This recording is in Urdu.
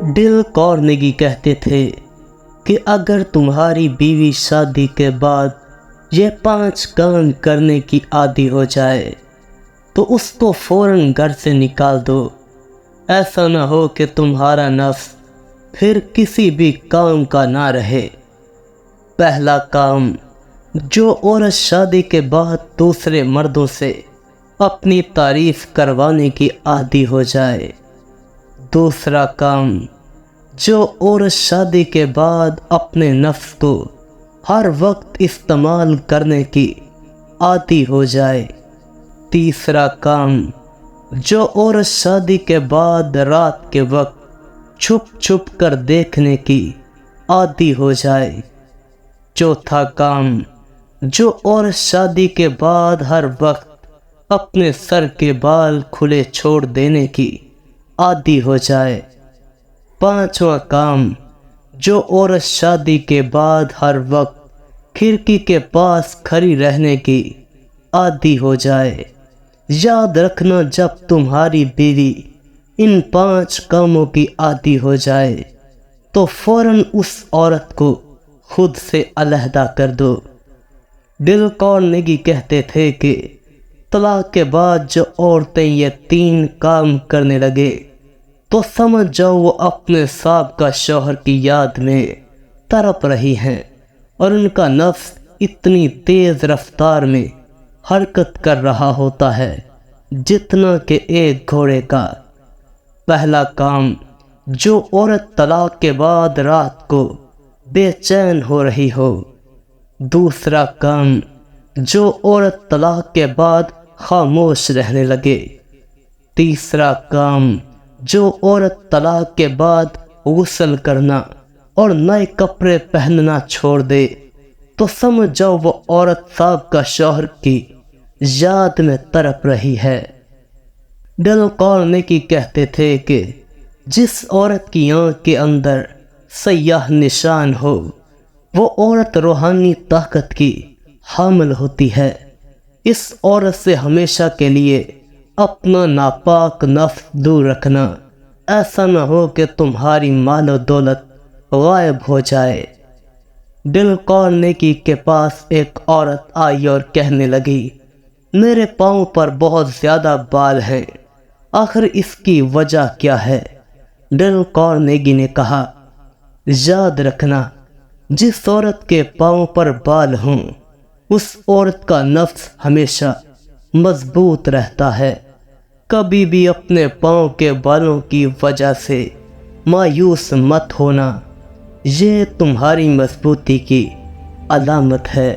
ڈیل کارنیگی کہتے تھے کہ اگر تمہاری بیوی شادی کے بعد یہ 5 کام کرنے کی عادی ہو جائے تو اس کو فوراً گھر سے نکال دو۔ ایسا نہ ہو کہ تمہارا نفس پھر کسی بھی کام کا نہ رہے۔ پہلا کام، جو عورت شادی کے بعد دوسرے مردوں سے اپنی تعریف کروانے کی عادی ہو جائے۔ دوسرا کام، جو عورت شادی کے بعد اپنے نفس کو ہر وقت استعمال کرنے کی عادی ہو جائے۔ تیسرا کام، جو عورت شادی کے بعد رات کے وقت چھپ چھپ کر دیکھنے کی عادی ہو جائے۔ چوتھا کام، جو عورت شادی کے بعد ہر وقت اپنے سر کے بال کھلے چھوڑ دینے کی عادی ہو جائے۔ پانچواں کام، جو عورت شادی کے بعد ہر وقت کھڑکی کے پاس کھڑی رہنے کی عادی ہو جائے۔ یاد رکھنا، جب تمہاری بیوی ان 5 کاموں کی عادی ہو جائے تو فوراً اس عورت کو خود سے علیحدہ کر دو۔ ڈیل کارنیگی کہتے تھے کہ طلاق کے بعد جو عورتیں یہ 3 کام کرنے لگے تو سمجھ جاؤ وہ اپنے سابقہ شوہر کی یاد میں تڑپ رہی ہیں، اور ان کا نفس اتنی تیز رفتار میں حرکت کر رہا ہوتا ہے جتنا کہ ایک گھوڑے کا۔ پہلا کام، جو عورت طلاق کے بعد رات کو بے چین ہو رہی ہو۔ دوسرا کام، جو عورت طلاق کے بعد خاموش رہنے لگے۔ تیسرا کام، جو عورت طلاق کے بعد غسل کرنا اور نئے کپڑے پہننا چھوڑ دے تو سمجھ جاؤ وہ عورت سابقہ شوہر کی یاد میں تڑپ رہی ہے۔ ڈیل کارنیگی کہتے تھے کہ جس عورت کی آنکھ کے اندر سیاہ نشان ہو وہ عورت روحانی طاقت کی حامل ہوتی ہے۔ اس عورت سے ہمیشہ کے لیے اپنا ناپاک نفس دور رکھنا، ایسا نہ ہو کہ تمہاری مال و دولت غائب ہو جائے۔ ڈیل کارنیگی کے پاس ایک عورت آئی اور کہنے لگی، میرے پاؤں پر بہت زیادہ بال ہیں، آخر اس کی وجہ کیا ہے؟ ڈیل کارنیگی نے کہا، یاد رکھنا، جس عورت کے پاؤں پر بال ہوں اس عورت کا نفس ہمیشہ مضبوط رہتا ہے۔ کبھی بھی اپنے پاؤں کے بالوں کی وجہ سے مایوس مت ہونا، یہ تمہاری مضبوطی کی علامت ہے۔